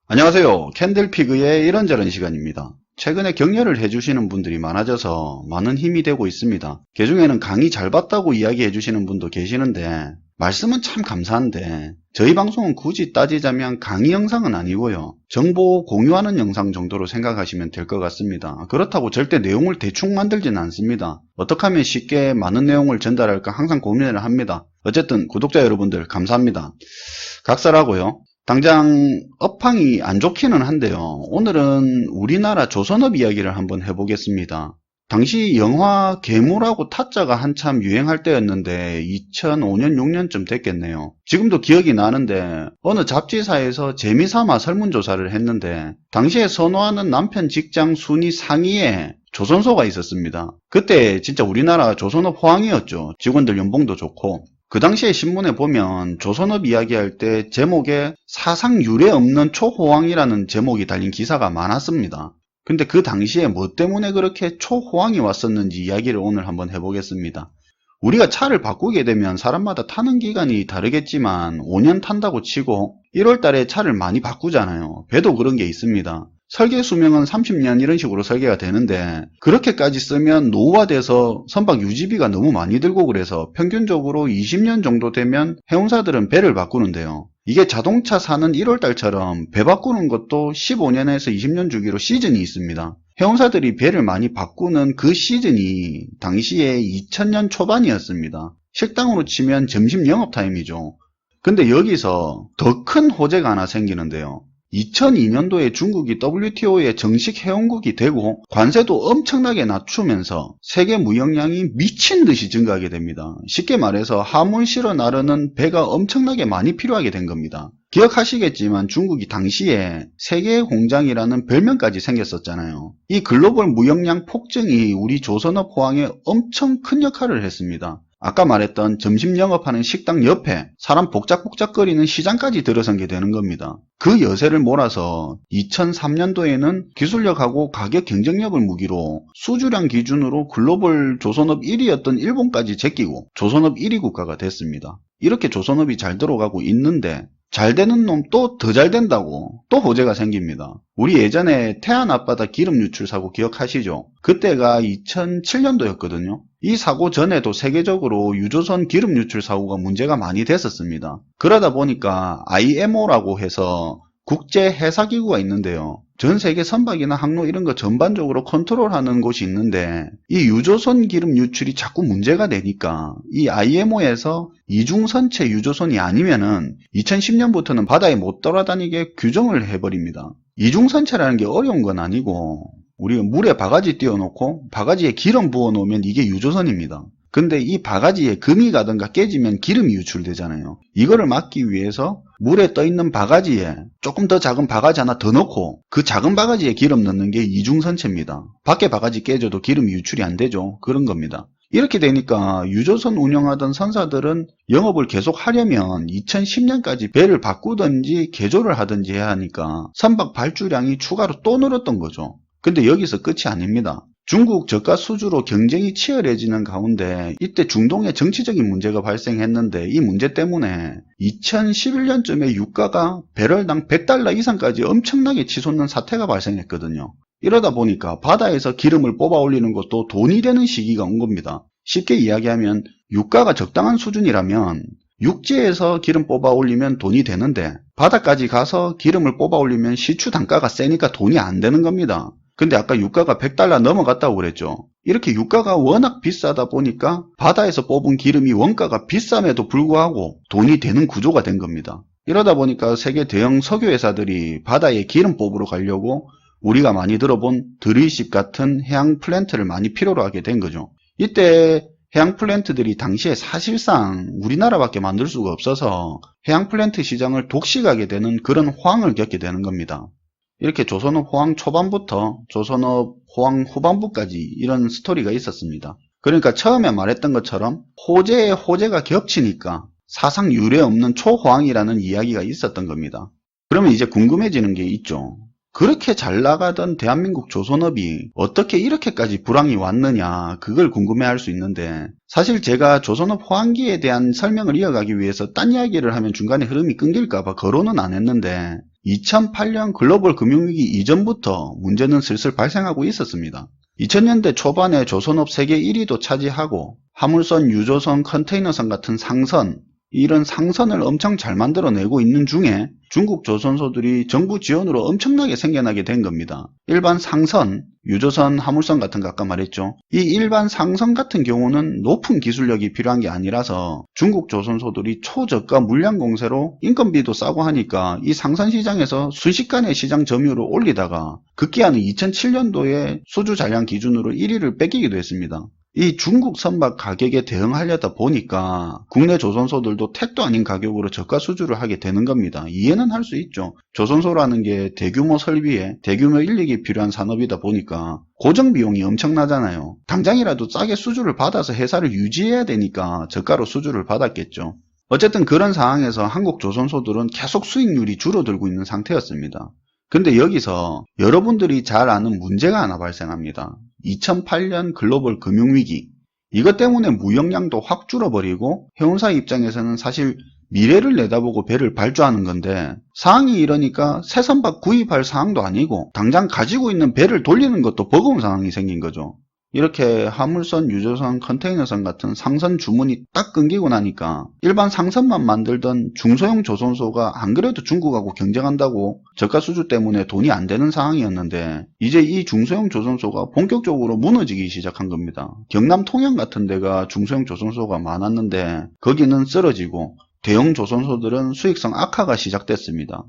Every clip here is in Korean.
안녕하세요. 캔들피그의 이런저런 시간입니다. 최근에 격려를 해주시는 분들이 많아져서 많은 힘이 되고 있습니다. 그중에는 강의 잘 봤다고 이야기해 주시는 분도 계시는데 말씀은 참 감사한데 저희 방송은 굳이 따지자면 강의 영상은 아니고요. 정보 공유하는 영상 정도로 생각하시면 될 것 같습니다. 그렇다고 절대 내용을 대충 만들지는 않습니다. 어떻게 하면 쉽게 많은 내용을 전달할까 항상 고민을 합니다. 어쨌든 구독자 여러분들 감사합니다. 각설하고요. 당장 업황이 안 좋기는 한데요. 오늘은 우리나라 조선업 이야기를 한번 해보겠습니다. 당시 영화 괴물하고 타짜가 한참 유행할 때였는데 2005년 6년쯤 됐겠네요. 지금도 기억이 나는데 어느 잡지사에서 재미삼아 설문조사를 했는데 당시에 선호하는 남편 직장 순위 상위에 조선소가 있었습니다. 그때 진짜 우리나라 조선업 호황이었죠. 직원들 연봉도 좋고. 그 당시에 신문에 보면 조선업 이야기할 때 제목에 사상 유례 없는 초호황이라는 제목이 달린 기사가 많았습니다. 근데 그 당시에 뭐 때문에 그렇게 초호황이 왔었는지 이야기를 오늘 한번 해보겠습니다. 우리가 차를 바꾸게 되면 사람마다 타는 기간이 다르겠지만 5년 탄다고 치고 1월 달에 차를 많이 바꾸잖아요. 배도 그런 게 있습니다. 설계 수명은 30년 이런 식으로 설계가 되는데 그렇게까지 쓰면 노후화돼서 선박 유지비가 너무 많이 들고 그래서 평균적으로 20년 정도 되면 해운사들은 배를 바꾸는데요. 이게 자동차 사는 1월달처럼 배 바꾸는 것도 15년에서 20년 주기로 시즌이 있습니다. 해운사들이 배를 많이 바꾸는 그 시즌이 당시에 2000년 초반이었습니다. 식당으로 치면 점심 영업타임이죠. 근데 여기서 더 큰 호재가 하나 생기는데요. 2002년도에 중국이 WTO의 정식 회원국이 되고 관세도 엄청나게 낮추면서 세계 무역량이 미친 듯이 증가하게 됩니다. 쉽게 말해서 화물 실어 나르는 배가 엄청나게 많이 필요하게 된 겁니다. 기억하시겠지만 중국이 당시에 세계의 공장이라는 별명까지 생겼었잖아요. 이 글로벌 무역량 폭증이 우리 조선업 호황에 엄청 큰 역할을 했습니다. 아까 말했던 점심 영업하는 식당 옆에 사람 복작복작거리는 시장까지 들어선 게 되는 겁니다. 그 여세를 몰아서 2003년도에는 기술력하고 가격 경쟁력을 무기로 수주량 기준으로 글로벌 조선업 1위였던 일본까지 제끼고 조선업 1위 국가가 됐습니다. 이렇게 조선업이 잘 들어가고 있는데 잘 되는 놈 또 더 잘 된다고 또 호재가 생깁니다. 우리 예전에 태안 앞바다 기름 유출 사고 기억하시죠? 그때가 2007년도였거든요. 이 사고 전에도 세계적으로 유조선 기름 유출 사고가 문제가 많이 됐었습니다. 그러다 보니까 IMO라고 해서 국제 해사기구가 있는데요. 전 세계 선박이나 항로 이런 거 전반적으로 컨트롤하는 곳이 있는데 이 유조선 기름 유출이 자꾸 문제가 되니까 이 IMO에서 이중선체 유조선이 아니면은 2010년부터는 바다에 못 돌아다니게 규정을 해버립니다. 이중선체라는 게 어려운 건 아니고 우리가 물에 바가지 띄워놓고 바가지에 기름 부어놓으면 이게 유조선입니다. 근데 이 바가지에 금이 가든가 깨지면 기름이 유출되잖아요. 이거를 막기 위해서 물에 떠있는 바가지에 조금 더 작은 바가지 하나 더 넣고 그 작은 바가지에 기름 넣는 게 이중선체입니다. 밖에 바가지 깨져도 기름이 유출이 안 되죠. 그런 겁니다. 이렇게 되니까 유조선 운영하던 선사들은 영업을 계속 하려면 2010년까지 배를 바꾸든지 개조를 하든지 해야 하니까 선박 발주량이 추가로 또 늘었던 거죠. 근데 여기서 끝이 아닙니다. 중국 저가 수주로 경쟁이 치열해지는 가운데 이때 중동에 정치적인 문제가 발생했는데 이 문제 때문에 2011년쯤에 유가가 배럴당 $100 이상까지 엄청나게 치솟는 사태가 발생했거든요. 이러다 보니까 바다에서 기름을 뽑아 올리는 것도 돈이 되는 시기가 온 겁니다. 쉽게 이야기하면 유가가 적당한 수준이라면 육지에서 기름 뽑아 올리면 돈이 되는데 바다까지 가서 기름을 뽑아 올리면 시추 단가가 세니까 돈이 안 되는 겁니다. 근데 아까 유가가 $100 넘어갔다고 그랬죠. 이렇게 유가가 워낙 비싸다 보니까 바다에서 뽑은 기름이 원가가 비쌈에도 불구하고 돈이 되는 구조가 된 겁니다. 이러다 보니까 세계 대형 석유회사들이 바다에 기름 뽑으러 가려고 우리가 많이 들어본 드릴십 같은 해양 플랜트를 많이 필요로 하게 된 거죠. 이때 해양 플랜트들이 당시에 사실상 우리나라밖에 만들 수가 없어서 해양 플랜트 시장을 독식하게 되는 그런 호황을 겪게 되는 겁니다. 이렇게 조선업 호황 초반부터 조선업 호황 후반부까지 이런 스토리가 있었습니다. 그러니까 처음에 말했던 것처럼 호재에 호재가 겹치니까 사상 유례 없는 초호황이라는 이야기가 있었던 겁니다. 그러면 이제 궁금해지는 게 있죠. 그렇게 잘 나가던 대한민국 조선업이 어떻게 이렇게까지 불황이 왔느냐, 그걸 궁금해할 수 있는데, 사실 제가 조선업 호황기에 대한 설명을 이어가기 위해서 딴 이야기를 하면 중간에 흐름이 끊길까봐 거론은 안 했는데 2008년 글로벌 금융위기 이전부터 문제는 슬슬 발생하고 있었습니다. 2000년대 초반에 조선업 세계 1위도 차지하고 화물선, 유조선, 컨테이너선 같은 상선, 이런 상선을 엄청 잘 만들어내고 있는 중에 중국 조선소들이 정부 지원으로 엄청나게 생겨나게 된 겁니다. 일반 상선, 유조선, 화물선 같은 거 아까 말했죠. 이 일반 상선 같은 경우는 높은 기술력이 필요한 게 아니라서 중국 조선소들이 초저가 물량 공세로 인건비도 싸고 하니까 이 상선 시장에서 순식간에 시장 점유율을 올리다가 급기야는 2007년도에 수주 잔량 기준으로 1위를 뺏기기도 했습니다. 이 중국 선박 가격에 대응하려다 보니까 국내 조선소들도 택도 아닌 가격으로 저가 수주를 하게 되는 겁니다. 이해는 할 수 있죠. 조선소라는 게 대규모 설비에 대규모 인력이 필요한 산업이다 보니까 고정 비용이 엄청나잖아요. 당장이라도 싸게 수주를 받아서 회사를 유지해야 되니까 저가로 수주를 받았겠죠. 어쨌든 그런 상황에서 한국 조선소들은 계속 수익률이 줄어들고 있는 상태였습니다. 근데 여기서 여러분들이 잘 아는 문제가 하나 발생합니다. 2008년 글로벌 금융위기, 이것 때문에 무역량도 확 줄어버리고 회원사 입장에서는 사실 미래를 내다보고 배를 발주하는 건데 상황이 이러니까 새 선박 구입할 상황도 아니고 당장 가지고 있는 배를 돌리는 것도 버거운 상황이 생긴 거죠. 이렇게 화물선, 유조선, 컨테이너선 같은 상선 주문이 딱 끊기고 나니까 일반 상선만 만들던 중소형 조선소가 안 그래도 중국하고 경쟁한다고 저가 수주 때문에 돈이 안 되는 상황이었는데 이제 이 중소형 조선소가 본격적으로 무너지기 시작한 겁니다. 경남 통영 같은 데가 중소형 조선소가 많았는데 거기는 쓰러지고 대형 조선소들은 수익성 악화가 시작됐습니다.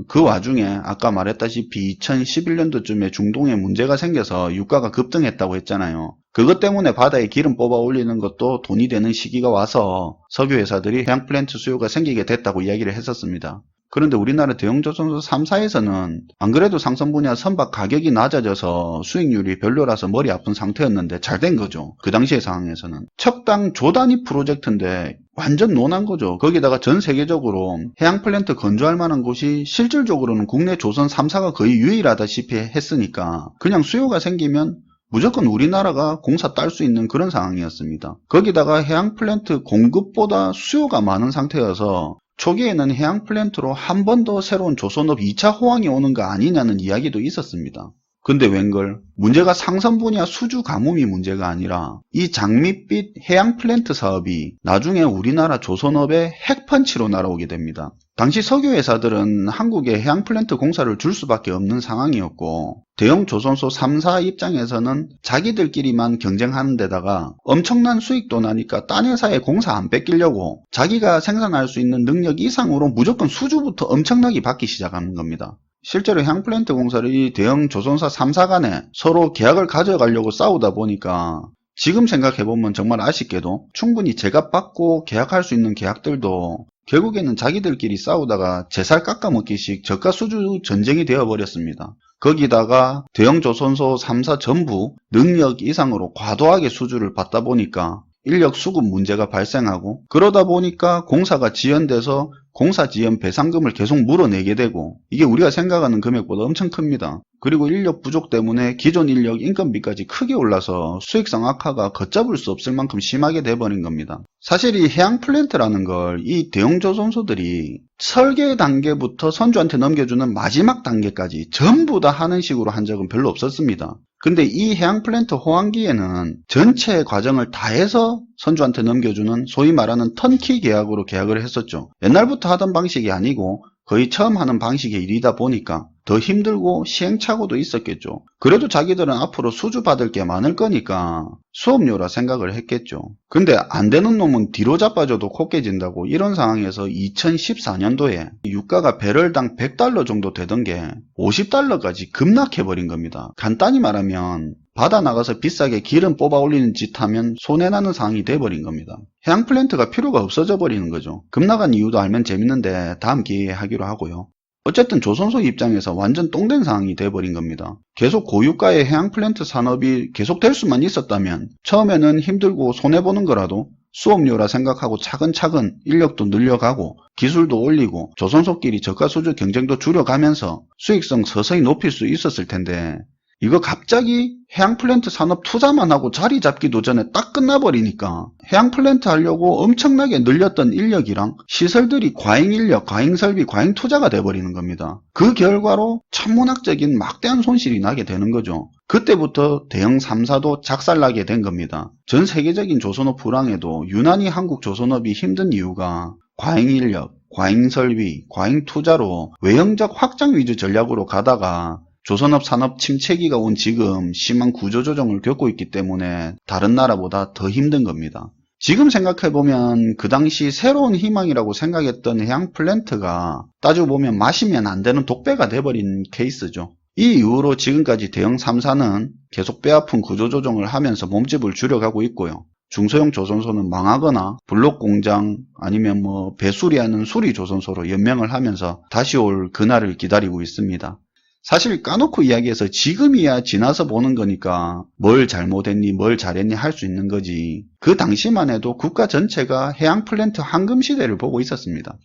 그 와중에 아까 말했다시피 2011년도쯤에 중동에 문제가 생겨서 유가가 급등했다고 했잖아요. 그것 때문에 바다에 기름 뽑아 올리는 것도 돈이 되는 시기가 와서 석유 회사들이 해양 플랜트 수요가 생기게 됐다고 이야기를 했었습니다. 그런데 우리나라 대형조선소 3사에서는 안 그래도 상선 분야 선박 가격이 낮아져서 수익률이 별로라서 머리 아픈 상태였는데 잘 된 거죠. 그 당시의 상황에서는. 척당 조 단위 프로젝트인데 완전 논한 거죠. 거기다가 전 세계적으로 해양 플랜트 건조할 만한 곳이 실질적으로는 국내 조선 3사가 거의 유일하다시피 했으니까 그냥 수요가 생기면 무조건 우리나라가 공사 딸 수 있는 그런 상황이었습니다. 거기다가 해양 플랜트 공급보다 수요가 많은 상태여서 초기에는 해양 플랜트로 한 번 더 새로운 조선업 2차 호황이 오는 거 아니냐는 이야기도 있었습니다. 근데 웬걸 문제가 상선 분야 수주 가뭄이 문제가 아니라 이 장밋빛 해양 플랜트 사업이 나중에 우리나라 조선업의 핵펀치로 날아오게 됩니다. 당시 석유 회사들은 한국에 해양 플랜트 공사를 줄 수밖에 없는 상황이었고 대형 조선소 3사 입장에서는 자기들끼리만 경쟁하는 데다가 엄청난 수익도 나니까 딴 회사에 공사 안 뺏기려고 자기가 생산할 수 있는 능력 이상으로 무조건 수주부터 엄청나게 받기 시작하는 겁니다. 실제로 해양 플랜트 공사를 이 대형 조선사 3사 간에 서로 계약을 가져가려고 싸우다 보니까 지금 생각해보면 정말 아쉽게도 충분히 제값 받고 계약할 수 있는 계약들도 결국에는 자기들끼리 싸우다가 제살 깎아먹기식 저가 수주 전쟁이 되어버렸습니다. 거기다가 대형 조선소 3사 전부 능력 이상으로 과도하게 수주를 받다 보니까 인력 수급 문제가 발생하고 그러다 보니까 공사가 지연돼서 공사 지연 배상금을 계속 물어내게 되고 이게 우리가 생각하는 금액보다 엄청 큽니다. 그리고 인력 부족 때문에 기존 인력 인건비까지 크게 올라서 수익성 악화가 걷잡을 수 없을 만큼 심하게 돼버린 겁니다. 사실 이 해양 플랜트라는 걸 이 대형 조선소들이 설계 단계부터 선주한테 넘겨주는 마지막 단계까지 전부 다 하는 식으로 한 적은 별로 없었습니다. 근데 이 해양 플랜트 호황기에는 전체 과정을 다 해서 선주한테 넘겨주는 소위 말하는 턴키 계약으로 계약을 했었죠. 옛날부터 하던 방식이 아니고 거의 처음 하는 방식의 일이다 보니까 더 힘들고 시행착오도 있었겠죠. 그래도 자기들은 앞으로 수주 받을 게 많을 거니까 수업료라 생각을 했겠죠. 근데 안 되는 놈은 뒤로 자빠져도 코 깨진다고 이런 상황에서 2014년도에 유가가 배럴당 100달러 정도 되던 게 50달러까지 급락해버린 겁니다. 간단히 말하면 바다 나가서 비싸게 기름 뽑아 올리는 짓 하면 손해나는 상황이 돼버린 겁니다. 해양 플랜트가 필요가 없어져 버리는 거죠. 급락한 이유도 알면 재밌는데 다음 기회에 하기로 하고요. 어쨌든 조선소 입장에서 완전 똥된 상황이 돼버린 겁니다. 계속 고유가의 해양 플랜트 산업이 계속 될 수만 있었다면 처음에는 힘들고 손해보는 거라도 수업료라 생각하고 차근차근 인력도 늘려가고 기술도 올리고 조선소끼리 저가수주 경쟁도 줄여가면서 수익성 서서히 높일 수 있었을 텐데 이거 갑자기 해양플랜트 산업 투자만 하고 자리 잡기도 전에 딱 끝나버리니까 해양플랜트 하려고 엄청나게 늘렸던 인력이랑 시설들이 과잉인력, 과잉설비, 과잉투자가 돼버리는 겁니다. 그 결과로 천문학적인 막대한 손실이 나게 되는 거죠. 그때부터 대형 3사도 작살나게 된 겁니다. 전 세계적인 조선업 불황에도 유난히 한국 조선업이 힘든 이유가 과잉인력, 과잉설비, 과잉투자로 외형적 확장 위주 전략으로 가다가 조선업 산업 침체기가 온 지금 심한 구조조정을 겪고 있기 때문에 다른 나라보다 더 힘든 겁니다. 지금 생각해보면 그 당시 새로운 희망이라고 생각했던 해양플랜트가 따지고 보면 마시면 안 되는 독배가 돼버린 케이스죠. 이 이후로 지금까지 대형 3사는 계속 뼈아픈 구조조정을 하면서 몸집을 줄여가고 있고요. 중소형 조선소는 망하거나 블록공장 아니면 배수리하는 수리조선소로 연명을 하면서 다시 올 그날을 기다리고 있습니다. 사실 까놓고 이야기해서 지금이야 지나서 보는 거니까 뭘 잘못했니 뭘 잘했니 할 수 있는 거지 그 당시만 해도 국가 전체가 해양플랜트 황금시대를 보고 있었습니다.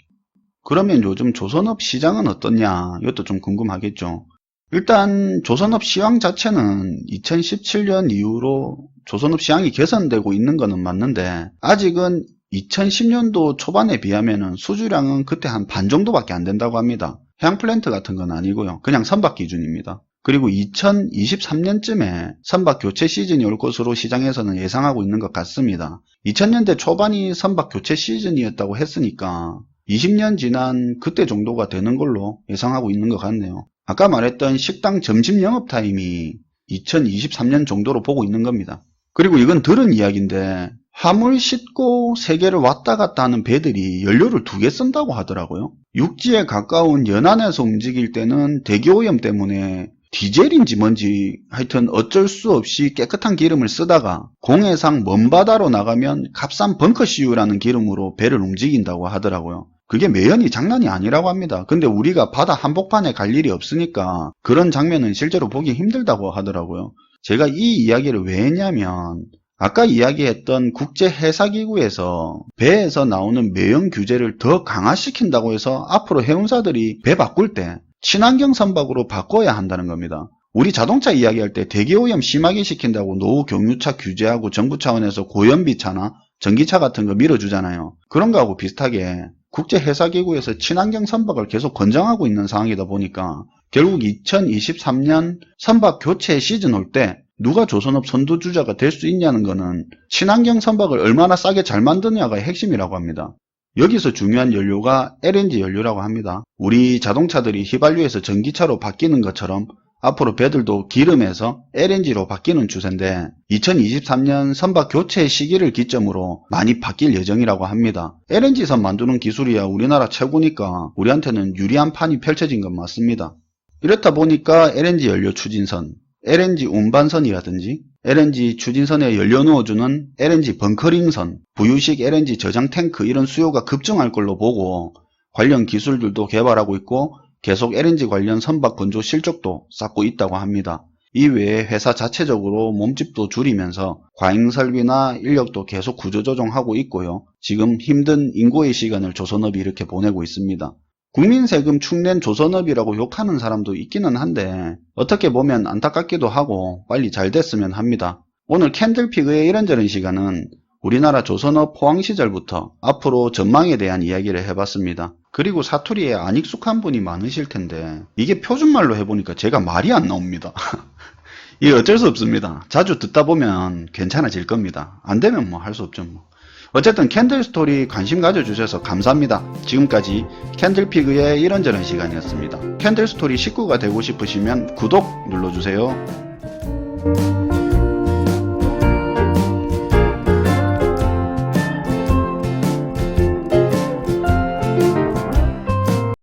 그러면 요즘 조선업 시장은 어떻냐 이것도 좀 궁금하겠죠. 일단 조선업 시황 자체는 2017년 이후로 조선업 시황이 개선되고 있는 거는 맞는데 아직은 2010년도 초반에 비하면 수주량은 그때 한 반 정도밖에 안 된다고 합니다. 해양플랜트 같은 건 아니고요. 그냥 선박 기준입니다. 그리고 2023년쯤에 선박 교체 시즌이 올 것으로 시장에서는 예상하고 있는 것 같습니다. 2000년대 초반이 선박 교체 시즌이었다고 했으니까 20년 지난 그때 정도가 되는 걸로 예상하고 있는 것 같네요. 아까 말했던 식당 점심 영업 타임이 2023년 정도로 보고 있는 겁니다. 그리고 이건 들은 이야기인데 화물 싣고 세계를 왔다 갔다 하는 배들이 연료를 2개 쓴다고 하더라고요. 육지에 가까운 연안에서 움직일 때는 대기오염 때문에 디젤인지 뭔지 하여튼 어쩔 수 없이 깨끗한 기름을 쓰다가 공해상 먼바다로 나가면 값싼 벙커CU라는 기름으로 배를 움직인다고 하더라고요. 그게 매연이 장난이 아니라고 합니다. 근데 우리가 바다 한복판에 갈 일이 없으니까 그런 장면은 실제로 보기 힘들다고 하더라고요. 제가 이 이야기를 왜 했냐면 아까 이야기했던 국제해사기구에서 배에서 나오는 매연 규제를 더 강화시킨다고 해서 앞으로 해운사들이 배 바꿀 때 친환경 선박으로 바꿔야 한다는 겁니다. 우리 자동차 이야기할 때 대기오염 심하게 시킨다고 노후 경유차 규제하고 정부 차원에서 고연비차나 전기차 같은 거 밀어주잖아요. 그런 거하고 비슷하게 국제해사기구에서 친환경 선박을 계속 권장하고 있는 상황이다 보니까 결국 2023년 선박 교체 시즌 올 때 누가 조선업 선두주자가 될 수 있냐는 거는 친환경 선박을 얼마나 싸게 잘 만드냐가 핵심이라고 합니다. 여기서 중요한 연료가 LNG 연료라고 합니다. 우리 자동차들이 휘발유에서 전기차로 바뀌는 것처럼 앞으로 배들도 기름에서 LNG로 바뀌는 추세인데 2023년 선박 교체 시기를 기점으로 많이 바뀔 예정이라고 합니다. LNG선 만드는 기술이야 우리나라 최고니까 우리한테는 유리한 판이 펼쳐진 건 맞습니다. 이렇다 보니까 LNG 연료 추진선, LNG 운반선이라든지 LNG 추진선에 연료 넣어주는 LNG 벙커링선, 부유식 LNG 저장 탱크 이런 수요가 급증할 걸로 보고 관련 기술들도 개발하고 있고 계속 LNG 관련 선박 건조 실적도 쌓고 있다고 합니다. 이외에 회사 자체적으로 몸집도 줄이면서 과잉설비나 인력도 계속 구조조정하고 있고요. 지금 힘든 인고의 시간을 조선업이 이렇게 보내고 있습니다. 국민 세금 축낸 조선업이라고 욕하는 사람도 있기는 한데 어떻게 보면 안타깝기도 하고 빨리 잘 됐으면 합니다. 오늘 캔들피그의 이런저런 시간은 우리나라 조선업 포항 시절부터 앞으로 전망에 대한 이야기를 해봤습니다. 그리고 사투리에 안 익숙한 분이 많으실 텐데 이게 표준말로 해보니까 제가 말이 안 나옵니다. 이게 어쩔 수 없습니다. 자주 듣다 보면 괜찮아질 겁니다. 안 되면 뭐 할 수 없죠 뭐. 어쨌든 캔들스토리 관심 가져주셔서 감사합니다. 지금까지 캔들피그의 이런저런 시간이었습니다. 캔들스토리 식구가 되고 싶으시면 구독 눌러주세요.